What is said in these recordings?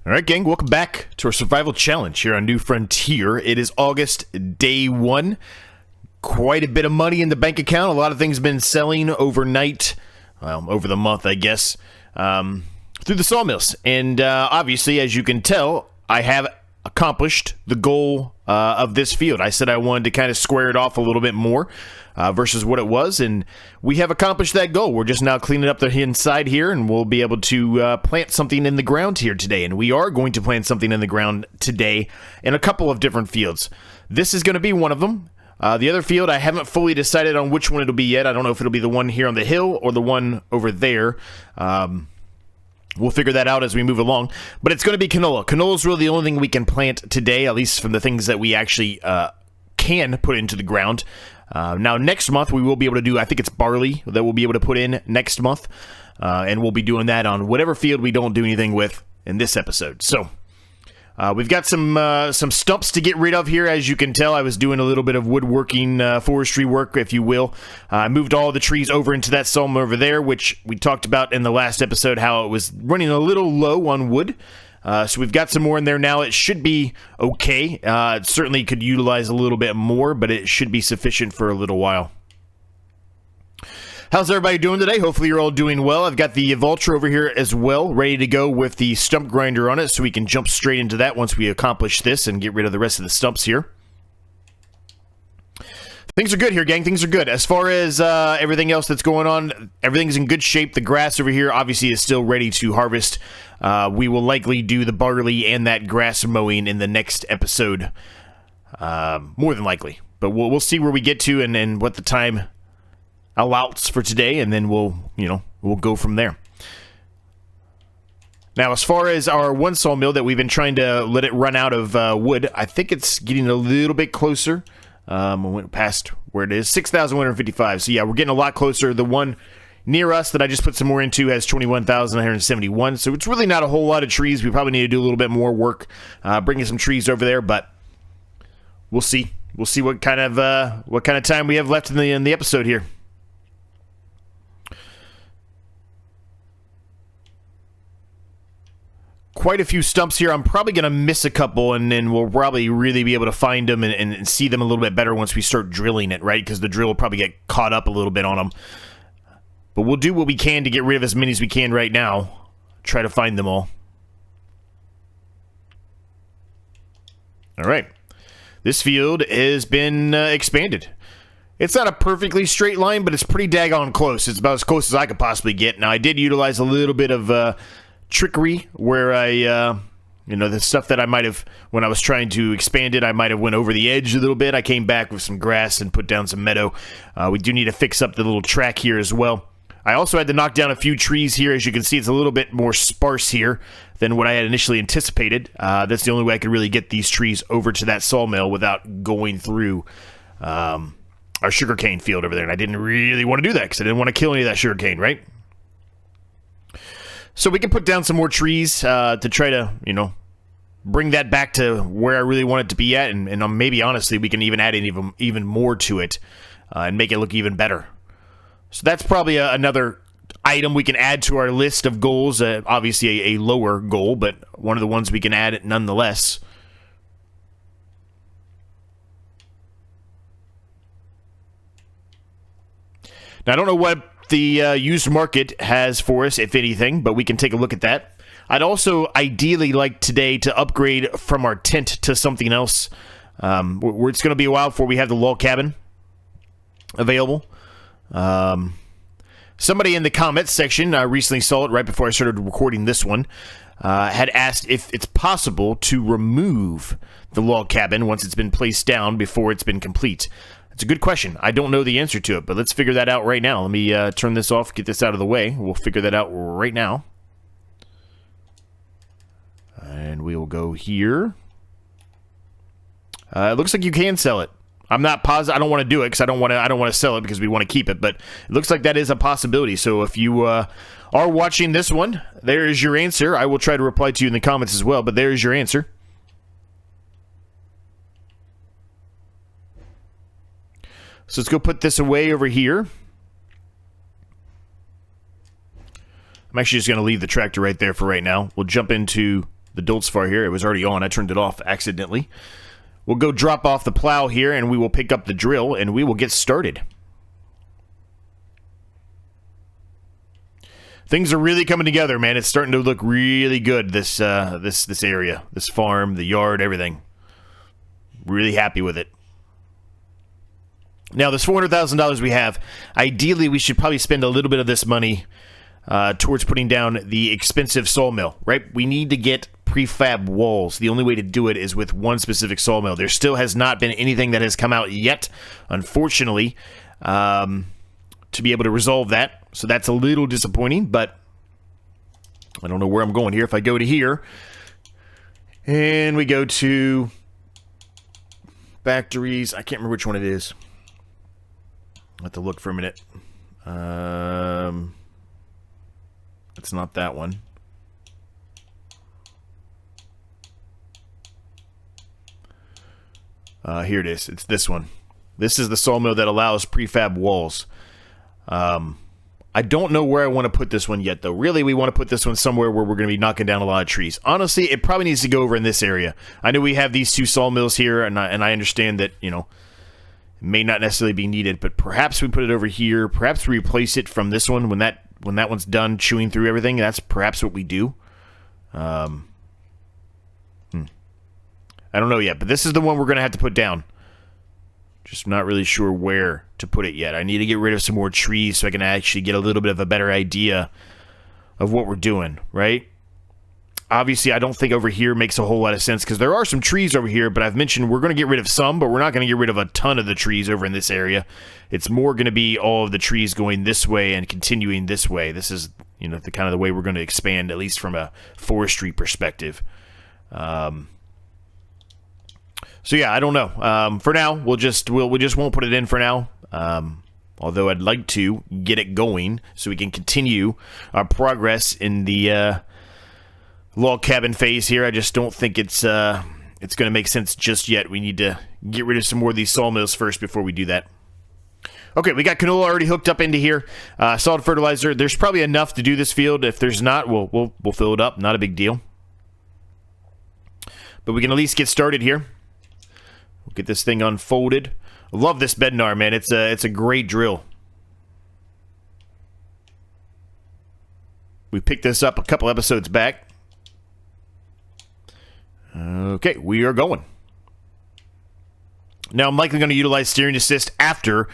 Alright gang, welcome back to our survival challenge here on New Frontier. It is August, day 1. Quite a bit of money in the bank account. A lot of things been selling overnight, well, over the month I guess, through the sawmills. And obviously, as you can tell, I have accomplished the goal of this field. I said I wanted to kind of square it off a little bit more versus what it was, and we have accomplished that goal. We're just now cleaning up the inside here, and we'll be able to plant something in the ground here today. And we are going to plant something in the ground today in a couple of different fields. This is going to be one of them. The other field, I haven't fully decided on which one it'll be yet. I don't know if it'll be the one here on the hill or the one over there. We'll figure that out as we move along. But it's going to be canola. Canola is really the only thing we can plant today, at least from the things that we actually can put into the ground. Now, next month, we will be able to do, I think it's barley that we'll be able to put in next month. And we'll be doing that on whatever field we don't do anything with in this episode. So, we've got some stumps to get rid of here. As you can tell, I was doing a little bit of woodworking, forestry work, if you will. I moved all the trees over into that sawmill over there, which we talked about in the last episode, how it was running a little low on wood. So we've got some more in there now. It should be okay. It certainly could utilize a little bit more, but it should be sufficient for a little while. How's everybody doing today? Hopefully you're all doing well. I've got the Vulture over here as well, ready to go with the stump grinder on it, so we can jump straight into that once we accomplish this and get rid of the rest of the stumps here. Things are good here, gang. Things are good. As far as everything else that's going on, everything's in good shape. The grass over here obviously is still ready to harvest. We will likely do the barley and that grass mowing in the next episode, more than likely. But we'll see where we get to and what the time allows for today, and then we'll go from there. Now, as far as our one sawmill that we've been trying to let it run out of wood, I think it's getting a little bit closer. We went past where it is, 6,155. So yeah, we're getting a lot closer. The one near us that I just put some more into has 21,971. So it's really not a whole lot of trees. We probably need to do a little bit more work bringing some trees over there, but we'll see. We'll see what kind of time we have left in the episode here. Quite a few stumps here. I'm probably going to miss a couple, and then we'll probably really be able to find them and see them a little bit better once we start drilling it, right? Because the drill will probably get caught up a little bit on them. But we'll do what we can to get rid of as many as we can right now. Try to find them all. All right. This field has been expanded. It's not a perfectly straight line, but it's pretty daggone close. It's about as close as I could possibly get. Now, I did utilize a little bit of trickery where I, the stuff that I might have, when I was trying to expand it, I might have went over the edge a little bit. I came back with some grass and put down some meadow. We do need to fix up the little track here as well. I also had to knock down a few trees here. As you can see, it's a little bit more sparse here than what I had initially anticipated. That's the only way I could really get these trees over to that sawmill without going through our sugarcane field over there. And I didn't really want to do that because I didn't want to kill any of that sugarcane, right? So we can put down some more trees to try to, bring that back to where I really want it to be at. And maybe, honestly, we can even add even more to it and make it look even better. So that's probably another item we can add to our list of goals. Obviously a lower goal, but one of the ones we can add nonetheless. Now, I don't know what the used market has for us, if anything, but we can take a look at that. I'd also ideally like today to upgrade from our tent to something else. Where it's going to be a while before we have the log cabin available. Somebody in the comments section, I recently saw it right before I started recording this one, had asked if it's possible to remove the log cabin once it's been placed down before it's been complete. It's a good question. I don't know the answer to it, but let's figure that out right now. Let me turn this off, get this out of the way. We'll figure that out right now. And we will go here. It looks like you can sell it. I'm not positive. I don't want to do it because I don't want to sell it because we want to keep it. But it looks like that is a possibility. So if you are watching this one, there is your answer. I will try to reply to you in the comments as well. But there is your answer. So let's go put this away over here. I'm actually just going to leave the tractor right there for right now. We'll jump into the Dulcifar here. It was already on. I turned it off accidentally. We'll go drop off the plow here, and we will pick up the drill, and we will get started. Things are really coming together, man. It's starting to look really good, this this area, this farm, the yard, everything. Really happy with it. Now, this $400,000 we have, ideally we should probably spend a little bit of this money towards putting down the expensive sawmill, right? We need to get prefab walls. The only way to do it is with one specific sawmill. There still has not been anything that has come out yet, unfortunately, to be able to resolve that. So that's a little disappointing, but I don't know where I'm going here. If I go to here, and we go to factories, I can't remember which one it is. I'll have to look for a minute. It's not that one. Here it is. It's this one. This is the sawmill that allows prefab walls. I don't know where I want to put this one yet, though. Really, we want to put this one somewhere where we're going to be knocking down a lot of trees. Honestly, it probably needs to go over in this area. I know we have these two sawmills here, and I understand that, you know, it may not necessarily be needed, but perhaps we put it over here. Perhaps we replace it from this one when that one's done chewing through everything. That's perhaps what we do. I don't know yet, but this is the one we're going to have to put down. Just not really sure where to put it yet. I need to get rid of some more trees so I can actually get a little bit of a better idea of what we're doing, right? Obviously, I don't think over here makes a whole lot of sense because there are some trees over here, but I've mentioned we're going to get rid of some, but we're not going to get rid of a ton of the trees over in this area. It's more going to be all of the trees going this way and continuing this way. This is, you know, the kind of the way we're going to expand, at least from a forestry perspective. So yeah, I don't know. For now, we just won't put it in for now. Although I'd like to get it going so we can continue our progress in the log cabin phase here. I just don't think it's going to make sense just yet. We need to get rid of some more of these sawmills first before we do that. Okay, we got canola already hooked up into here. Solid fertilizer. There's probably enough to do this field. If there's not, we'll fill it up. Not a big deal. But we can at least get started here. We'll get this thing unfolded. I love this Bednar, man. It's a great drill. We picked this up a couple episodes back. Okay, we are going. Now, I'm likely going to utilize steering assist after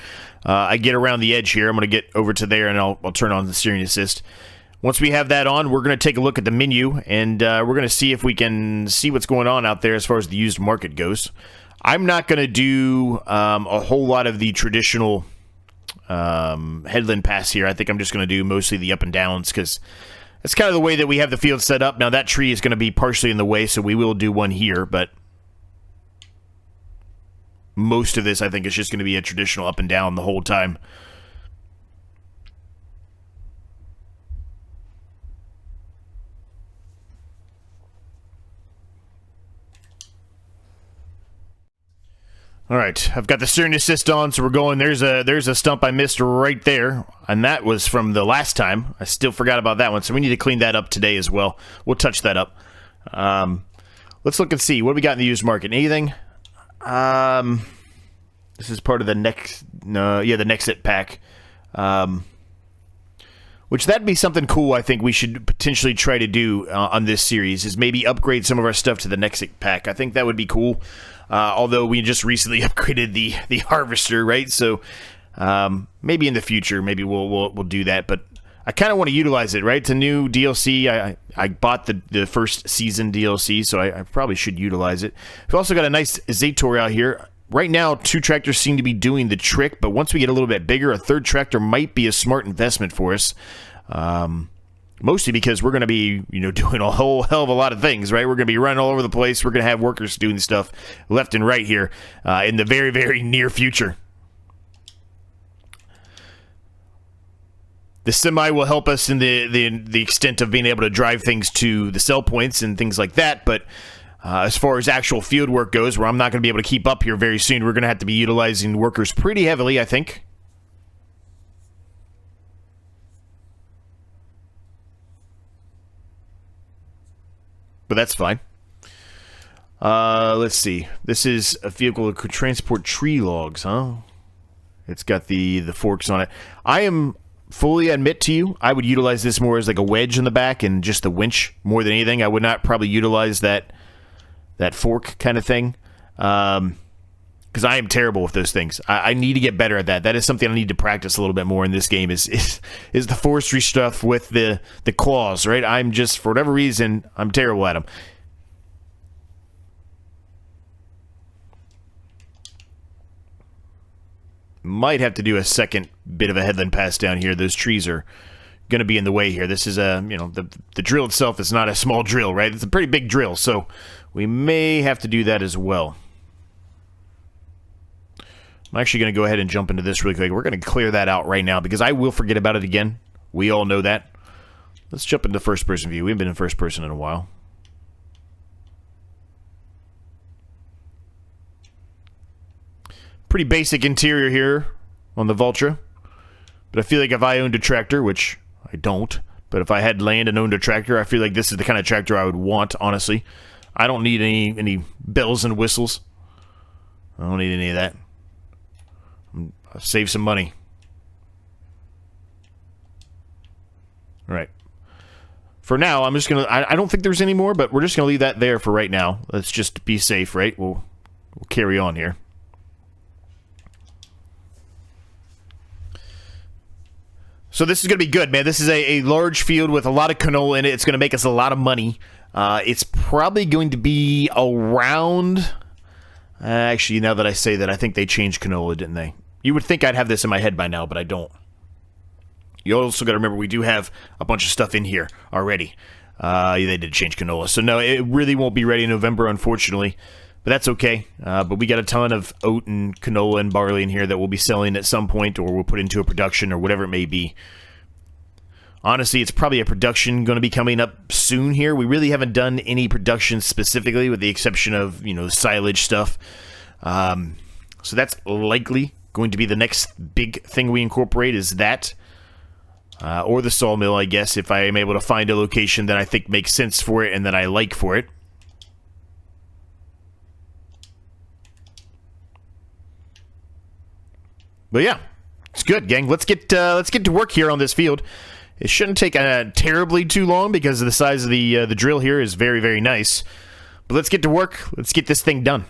I get around the edge here. I'm going to get over to there, and I'll turn on the steering assist. Once we have that on, we're going to take a look at the menu, and we're going to see if we can see what's going on out there as far as the used market goes. I'm not going to do a whole lot of the traditional headland pass here. I think I'm just going to do mostly the up and downs because that's kind of the way that we have the field set up. Now, that tree is going to be partially in the way, so we will do one here, but most of this, I think, is just going to be a traditional up and down the whole time. All right, I've got the steering assist on, so we're going. There's a stump I missed right there, and that was from the last time. I still forgot about that one, so we need to clean that up today as well. We'll touch that up. Let's look and see. What do we got in the used market? Anything? This is part of the the Nexit pack. Which that'd be something cool I think we should potentially try to do on this series, is maybe upgrade some of our stuff to the Nexit pack. I think that would be cool. Although we just recently upgraded the harvester, right? So maybe in the future, maybe we'll do that. But I kind of want to utilize it, right? It's a new DLC. I bought the first season DLC, so I probably should utilize it. We've also got a nice Zator out here. Right now, 2 tractors seem to be doing the trick, but once we get a little bit bigger, a 3rd tractor might be a smart investment for us. Mostly because we're going to be, doing a whole hell of a lot of things, right? We're going to be running all over the place. We're going to have workers doing stuff left and right here in the very, very near future. The semi will help us in the extent of being able to drive things to the sell points and things like that, but as far as actual field work goes, where I'm not going to be able to keep up here very soon, we're going to have to be utilizing workers pretty heavily, I think. but that's fine. Let's see. This is a vehicle that could transport tree logs, huh? It's got the forks on it. I am fully admit to you, I would utilize this more as like a wedge in the back and just the winch more than anything. I would not probably utilize that fork kind of thing. Because I am terrible with those things. I need to get better at that. That is something I need to practice a little bit more in this game. Is the forestry stuff with the claws, right? I'm just, for whatever reason, I'm terrible at them. Might have to do a second bit of a headland pass down here. Those trees are going to be in the way here. This is a, the drill itself is not a small drill, right? It's a pretty big drill, so we may have to do that as well. I'm actually going to go ahead and jump into this really quick. We're going to clear that out right now because I will forget about it again. We all know that. Let's jump into first-person view. We haven't been in first person in a while. Pretty basic interior here on the Vultra. But I feel like if I owned a tractor, which I don't, but if I had land and owned a tractor, I feel like this is the kind of tractor I would want, honestly. I don't need any bells and whistles. I don't need any of that. I'll save some money. All right. For now, I'm just going to... I don't think there's any more, but we're just going to leave that there for right now. Let's just be safe, right? We'll carry on here. So this is going to be good, man. This is a large field with a lot of canola in it. It's going to make us a lot of money. It's probably going to be around... actually, now that I say that, I think they changed canola, didn't they? You would think I'd have this in my head by now, but I don't. You also got to remember, we do have a bunch of stuff in here already. They did change canola. So no, it really won't be ready in November, unfortunately. But that's okay. But we got a ton of oat and canola and barley in here that we'll be selling at some point, or we'll put into a production, or whatever it may be. Honestly, it's probably a production going to be coming up soon here. We really haven't done any production specifically, with the exception of, the silage stuff. So that's likely going to be the next big thing we incorporate, is that. Or the sawmill, I guess, if I am able to find a location that I think makes sense for it and that I like for it. But yeah, it's good, gang. Let's get to work here on this field. It shouldn't take terribly too long because the size of the drill here is very, very nice. But let's get to work. Let's get this thing done.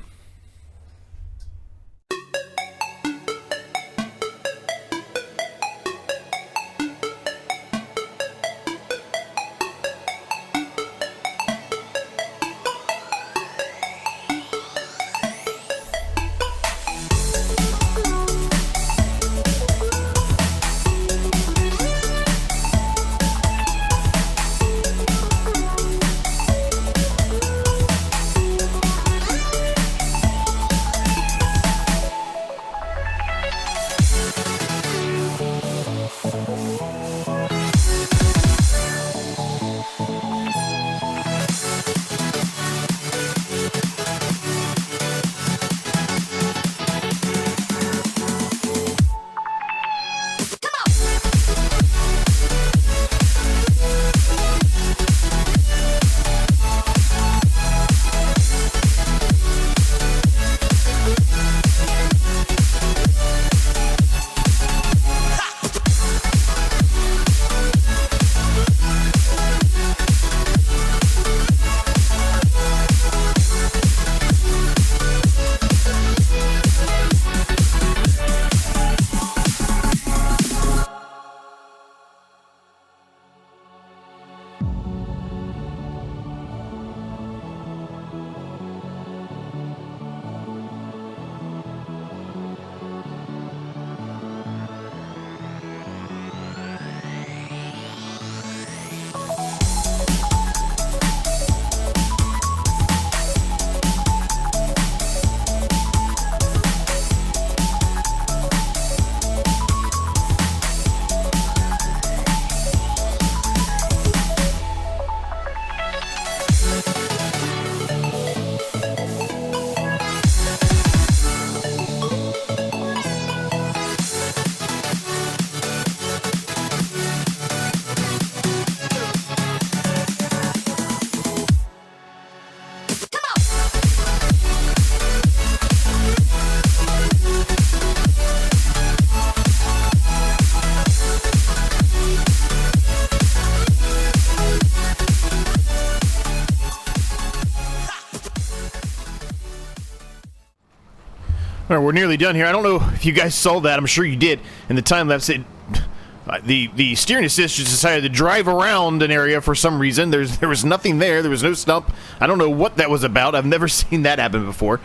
All right, we're nearly done here. I don't know if you guys saw that. I'm sure you did. In the time lapse, the steering assist just decided to drive around an area for some reason. There was nothing there. There was no stump. I don't know what that was about. I've never seen that happen before.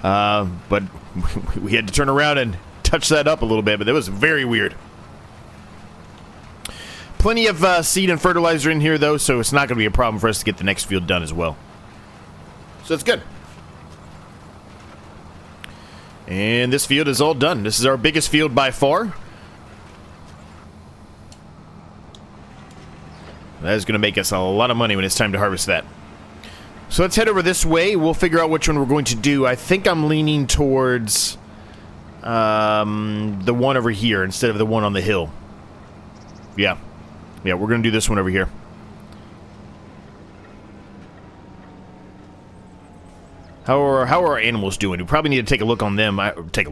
But we had to turn around and touch that up a little bit. But that was very weird. Plenty of seed and fertilizer in here, though, so it's not going to be a problem for us to get the next field done as well. So it's good. And this field is all done. This is our biggest field by far. That is going to make us a lot of money when it's time to harvest that. So let's head over this way. We'll figure out which one we're going to do. I think I'm leaning towards the one over here instead of the one on the hill. Yeah. Yeah, we're going to do this one over here. How are our animals doing? We probably need to take a look on them. Take a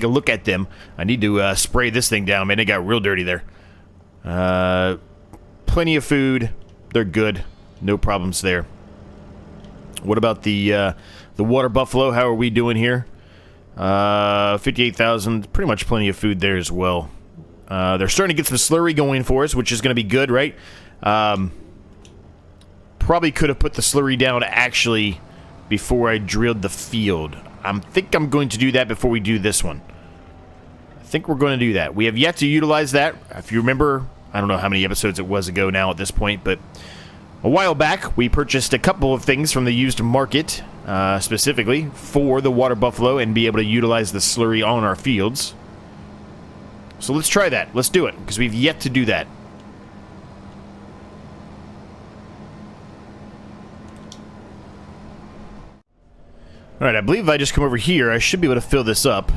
look at them. I need to spray this thing down. Man, they got real dirty there. Plenty of food. They're good. No problems there. What about the water buffalo? How are we doing here? 58,000. Pretty much plenty of food there as well. They're starting to get some slurry going for us, which is going to be good, right? Probably could have put the slurry down actually before I drilled the field. I think I'm going to do that before we do this one. I think we're going to do that. We have yet to utilize that. If you remember, I don't know how many episodes it was ago now at this point, but a while back we purchased a couple of things from the used market, specifically for the water buffalo, and be able to utilize the slurry on our fields. So let's try that. Let's do it, because we've yet to do that. Alright, I believe if I just come over here, I should be able to fill this up.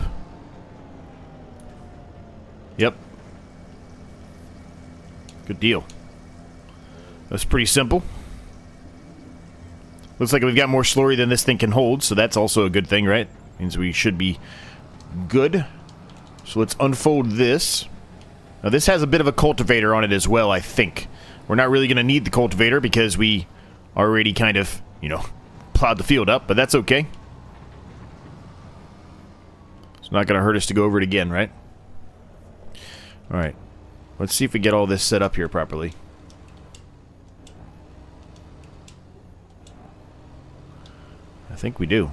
Yep. Good deal. That's pretty simple. Looks like we've got more slurry than this thing can hold, so that's also a good thing, right? Means we should be good. So let's unfold this. Now this has a bit of a cultivator on it as well, I think. We're not really going to need the cultivator because we already kind of, you know, plowed the field up, but that's okay. It's not going to hurt us to go over it again, right? Alright. Let's see if we get all this set up here properly. I think we do.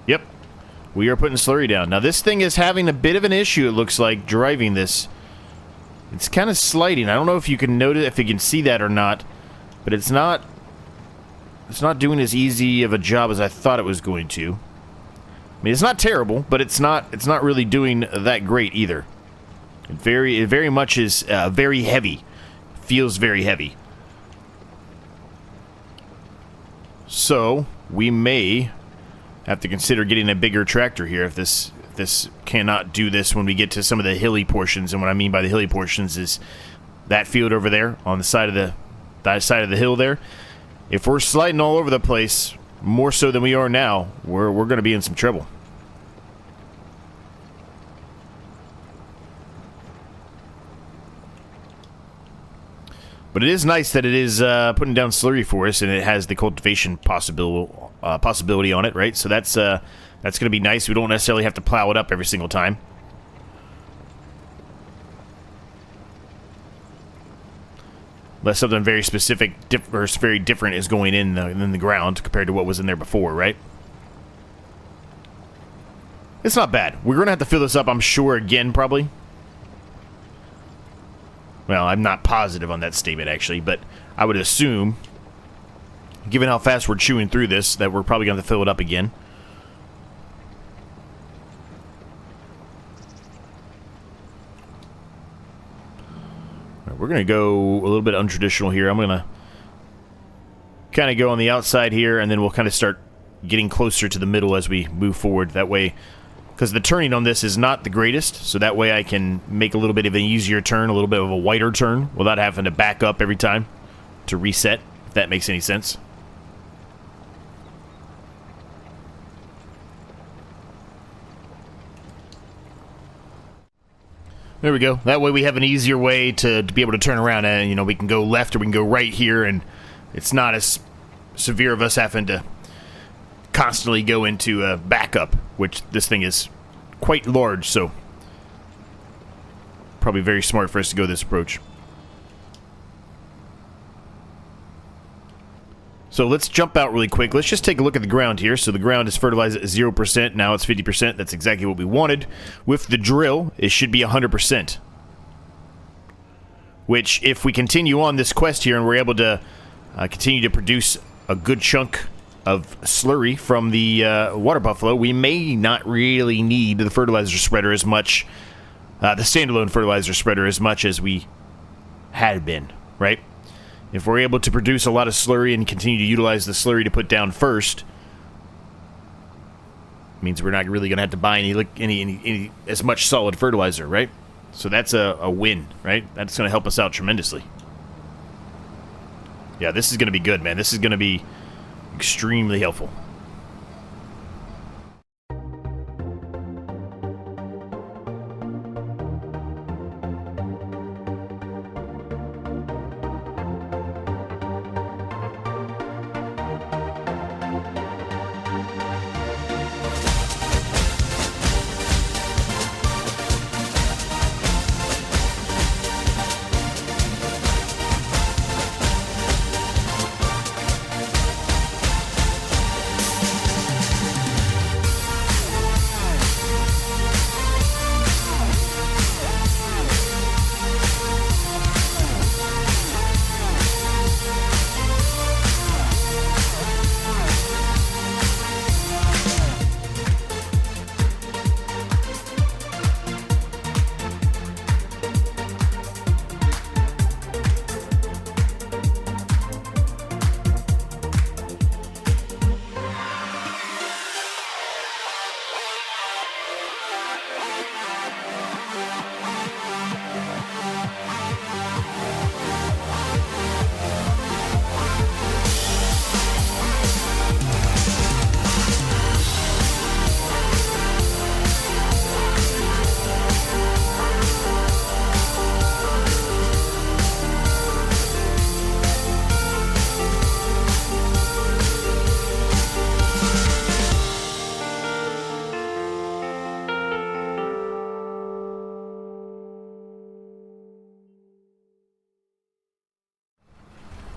Yep. We are putting slurry down. Now this thing is having a bit of an issue, it looks like, driving this. It's kind of sliding. I don't know if you can notice, if you can see that or not, but it's not doing as easy of a job as I thought it was going to. I mean, it's not terrible, but it's not really doing that great either. It very much is very heavy. Feels very heavy. So we may have to consider getting a bigger tractor here if this cannot do this when we get to some of the hilly portions. And what I mean by the hilly portions is that field over there on the side of the hill there. If we're sliding all over the place, more so than we are now, we're going to be in some trouble. But it is nice that it is putting down slurry for us, and it has the cultivation possibility on it, right? So that's going to be nice. We don't necessarily have to plow it up every single time. Unless something very specific or very different is going in the ground compared to what was in there before, right? It's not bad. We're going to have to fill this up, I'm sure, again, probably. Well, I'm not positive on that statement, actually, but I would assume, given how fast we're chewing through this, that we're probably going to fill it up again. We're going to go a little bit untraditional here. I'm going to kind of go on the outside here, and then we'll kind of start getting closer to the middle as we move forward. That way, because the turning on this is not the greatest, so that way I can make a little bit of an easier turn, a little bit of a wider turn, without having to back up every time to reset, if that makes any sense. There we go. That way we have an easier way to be able to turn around, and, you know, we can go left or we can go right here, and it's not as severe of us having to constantly go into backup, which this thing is quite large, so probably very smart for us to go this approach. So let's jump out really quick. Let's just take a look at the ground here. So the ground is fertilized at 0%. Now it's 50%. That's exactly what we wanted. With the drill, it should be 100%. Which, if we continue on this quest here and we're able to continue to produce a good chunk of slurry from the water buffalo, we may not really need the fertilizer spreader as much, the standalone fertilizer spreader as much as we had been, right? If we're able to produce a lot of slurry and continue to utilize the slurry to put down first, it means we're not really going to have to buy any as much solid fertilizer, right? So that's a win, right? That's going to help us out tremendously. Yeah, this is going to be good, man. This is going to be extremely helpful.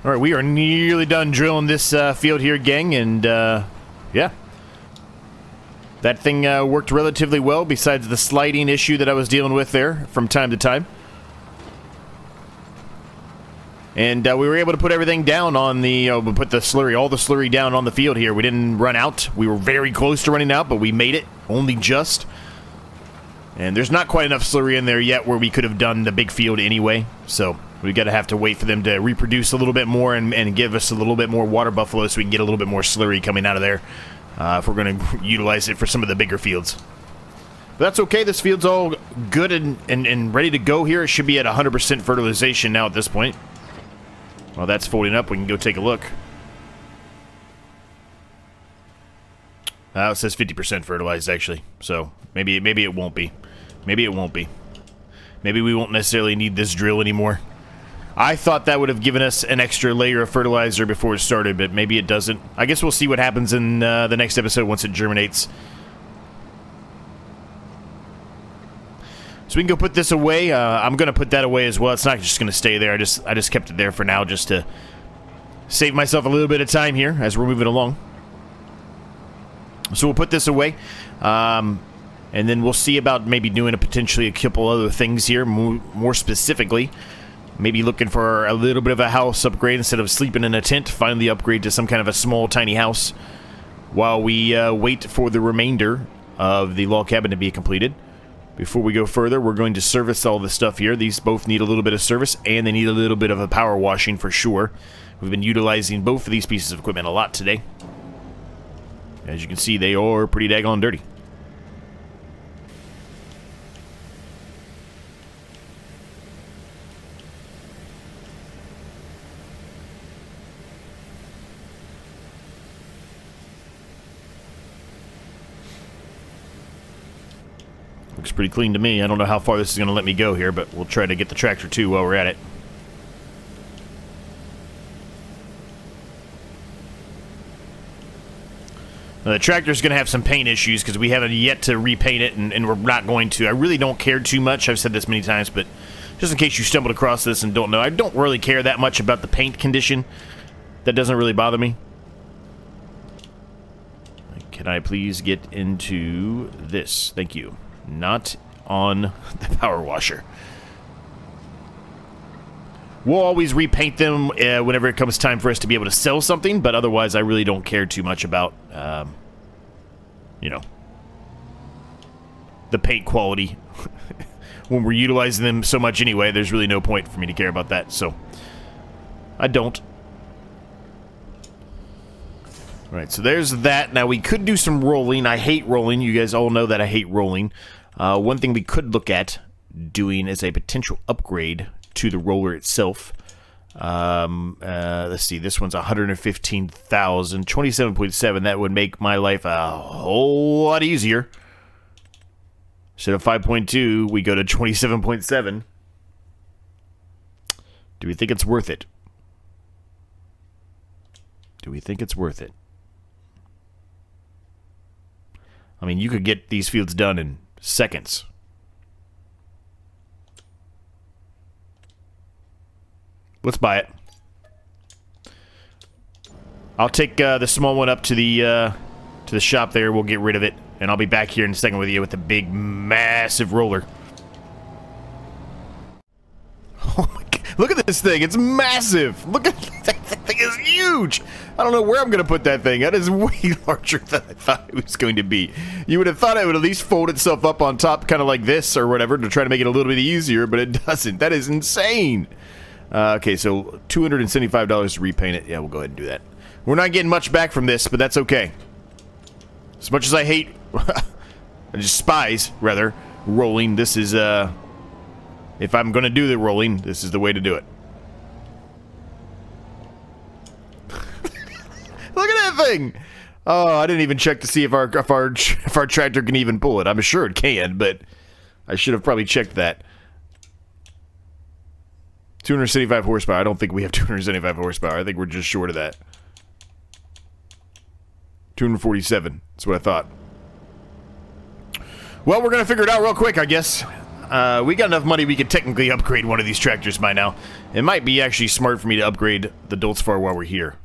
All right, we are nearly done drilling this field here, gang, and yeah. That thing worked relatively well, besides the sliding issue that I was dealing with there from time to time. And we were able to put everything down on the, we put the slurry, all the slurry down on the field here. We didn't run out. We were very close to running out, but we made it, only just. And there's not quite enough slurry in there yet where we could have done the big field anyway, so we got to have to wait for them to reproduce a little bit more and give us a little bit more water buffalo so we can get a little bit more slurry coming out of there if we're going to utilize it for some of the bigger fields. But that's okay. This field's all good and ready to go here. It should be at 100% fertilization now at this point. While that's folding up, we can go take a look. It says 50% fertilized, actually. So maybe it won't be. Maybe it won't be. Maybe we won't necessarily need this drill anymore. I thought that would have given us an extra layer of fertilizer before it started, but maybe it doesn't. I guess we'll see what happens in the next episode once it germinates. So we can go put this away. I'm going to put that away as well. It's not just going to stay there. I just kept it there for now just to save myself a little bit of time here as we're moving along. So we'll put this away. And then we'll see about maybe doing potentially a couple other things here, more specifically. Maybe looking for a little bit of a house upgrade instead of sleeping in a tent. Finally upgrade to some kind of a small, tiny house while we wait for the remainder of the log cabin to be completed. Before we go further, we're going to service all the stuff here. These both need a little bit of service, and they need a little bit of a power washing for sure. We've been utilizing both of these pieces of equipment a lot today. As you can see, they are pretty daggone dirty. Looks pretty clean to me. I don't know how far this is going to let me go here, but we'll try to get the tractor too while we're at it. The tractor's going to have some paint issues because we haven't yet to repaint it, and we're not going to. I really don't care too much. I've said this many times, but just in case you stumbled across this and don't know, I don't really care that much about the paint condition. That doesn't really bother me. Can I please get into this? Thank you. Not on the power washer. We'll always repaint them whenever it comes time for us to be able to sell something, but otherwise I really don't care too much about, you know, the paint quality. When we're utilizing them so much anyway, there's really no point for me to care about that, so I don't. Alright, so there's that. Now, we could do some rolling. I hate rolling. You guys all know that I hate rolling. One thing we could look at doing is a potential upgrade to the roller itself. Let's see, this one's 115,000, 27.7. That would make my life a whole lot easier. Instead of 5.2, we go to 27.7. Do we think it's worth it? Do we think it's worth it? I mean, you could get these fields done in seconds. Let's buy it. I'll take the small one up to the shop there. We'll get rid of it, and I'll be back here in a second with you with the big, massive roller. Oh my God! Look at this thing. It's massive. Look at that thing. Is huge. I don't know where I'm gonna put that thing. That is way larger than I thought it was going to be. You would have thought it would at least fold itself up on top, kind of like this or whatever, to try to make it a little bit easier, but it doesn't. That is insane. Okay, so $275 to repaint it. Yeah, we'll go ahead and do that. We're not getting much back from this, but that's okay. As much as I hate, I despise, rather, rolling, this is, if I'm going to do the rolling, this is the way to do it. Look at that thing! Oh, I didn't even check to see if our tractor can even pull it. I'm sure it can, but I should have probably checked that. 275 horsepower. I don't think we have 275 horsepower. I think we're just short of that. 247. That's what I thought. Well, we're going to figure it out real quick, I guess. We got enough money we could technically upgrade one of these tractors by now. It might be actually smart for me to upgrade the Dulcifer while we're here.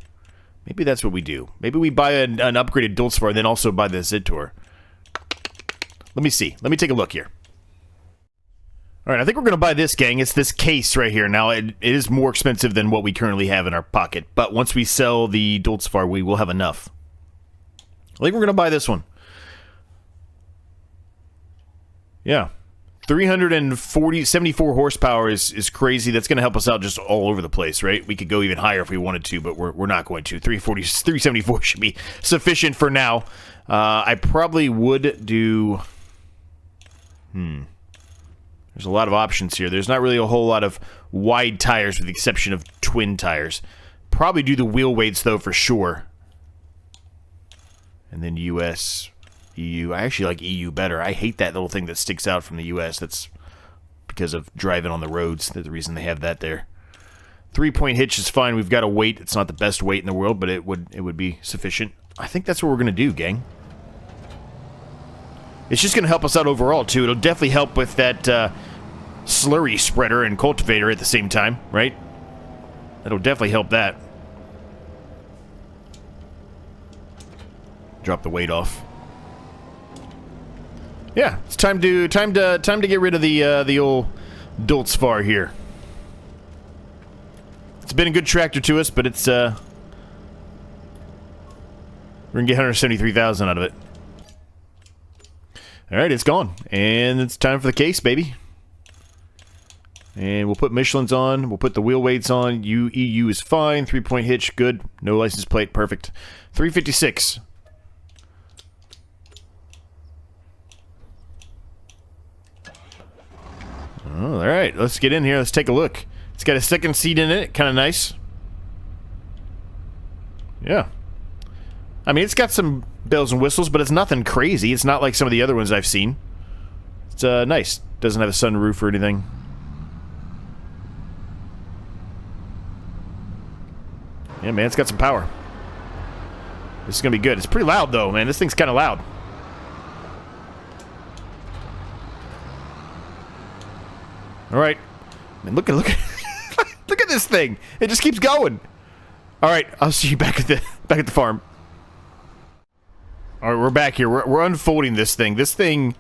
Maybe that's what we do. Maybe we buy an upgraded Dulcifer and then also buy the Zitor. Let me see. Let me take a look here. Alright, I think we're going to buy this, gang. It's this case right here. Now, it is more expensive than what we currently have in our pocket, but once we sell the Dulcifer, we will have enough. I think we're going to buy this one. Yeah. 74 horsepower is crazy. That's going to help us out just all over the place, right? We could go even higher if we wanted to, but we're not going to. 374 should be sufficient for now. I probably would do... There's a lot of options here. There's not really a whole lot of wide tires with the exception of twin tires. Probably do the wheel weights, though, for sure. And then US, EU. I actually like EU better. I hate that little thing that sticks out from the US. That's because of driving on the roads. That's the reason they have that there. 3-point hitch is fine. We've got a weight. It's not the best weight in the world, but it would be sufficient. I think that's what we're going to do, gang. It's just going to help us out overall, too. It'll definitely help with that slurry spreader and cultivator at the same time, right? That'll definitely help that. Drop the weight off. Yeah, it's time to get rid of the old Dulcifer here. It's been a good tractor to us, but it's we're gonna get 173,000 out of it. All right, it's gone, and it's time for the case, baby. And we'll put Michelin's on. We'll put the wheel weights on. EU is fine. 3-point hitch, good. No license plate, perfect. 356. Oh, all right, let's get in here. Let's take a look. It's got a second seat in it. Kind of nice. Yeah. I mean, it's got some bells and whistles, but it's nothing crazy. It's not like some of the other ones I've seen. It's nice. Doesn't have a sunroof or anything. Yeah, man, it's got some power. This is gonna be good. It's pretty loud though, man. This thing's kind of loud. All right, man. Look at look at this thing. It just keeps going. All right, I'll see you back at the farm. All right, we're back here. We're unfolding this thing. This thing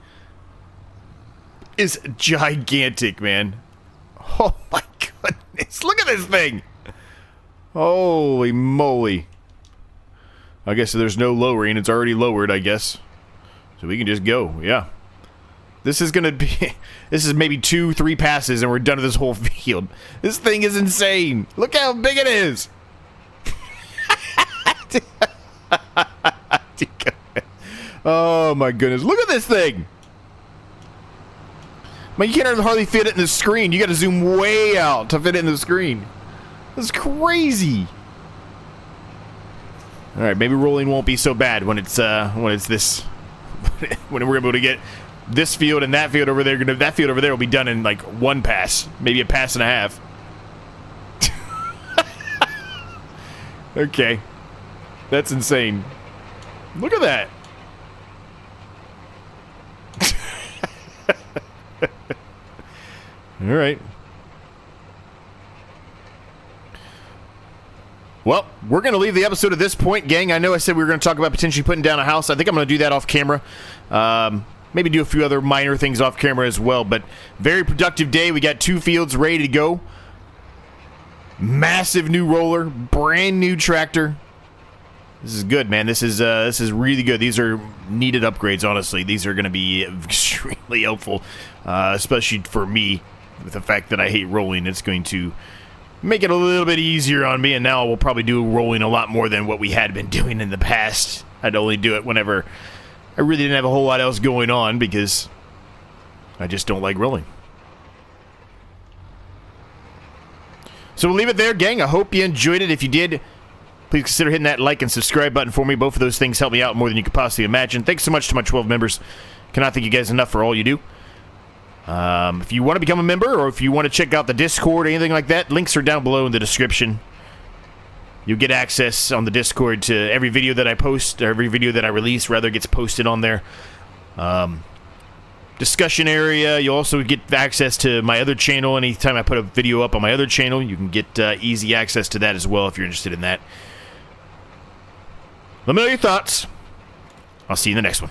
is gigantic, man. Oh my goodness! Look at this thing. Holy moly! I guess there's no lowering. It's already lowered, I guess. So we can just go. Yeah. This is gonna be... This is maybe 2-3 passes and we're done with this whole field. This thing is insane. Look how big it is. Oh my goodness. Look at this thing. Man, you can't hardly fit it in the screen. You gotta zoom way out to fit it in the screen. That's crazy. All right, maybe rolling won't be so bad when it's this, when we're able to get this field and that field over there. That field over there will be done in like 1 pass, maybe a pass and a half. Okay, that's insane. Look at that. All right. Well, we're going to leave the episode at this point, gang. I know I said we were going to talk about potentially putting down a house. I think I'm going to do that off camera. Maybe do a few other minor things off camera as well. But very productive day. We got 2 fields ready to go. Massive new roller. Brand new tractor. This is good, man. This is really good. These are needed upgrades, honestly. These are going to be extremely helpful, especially for me. With the fact that I hate rolling, it's going to make it a little bit easier on me, and now we'll probably do rolling a lot more than what we had been doing in the past. I'd only do it whenever I really didn't have a whole lot else going on, because I just don't like rolling. So we'll leave it there, gang. I hope you enjoyed it. If you did, please consider hitting that like and subscribe button for me. Both of those things help me out more than you could possibly imagine. Thanks so much to my 12 members. Cannot thank you guys enough for all you do. If you want to become a member, or if you want to check out the Discord or anything like that, links are down below in the description. You'll get access on the Discord to every video that I post, or every video that I release, rather, gets posted on there. Discussion area. You'll also get access to my other channel. Anytime I put a video up on my other channel, you can get easy access to that as well if you're interested in that. Let me know your thoughts. I'll see you in the next one.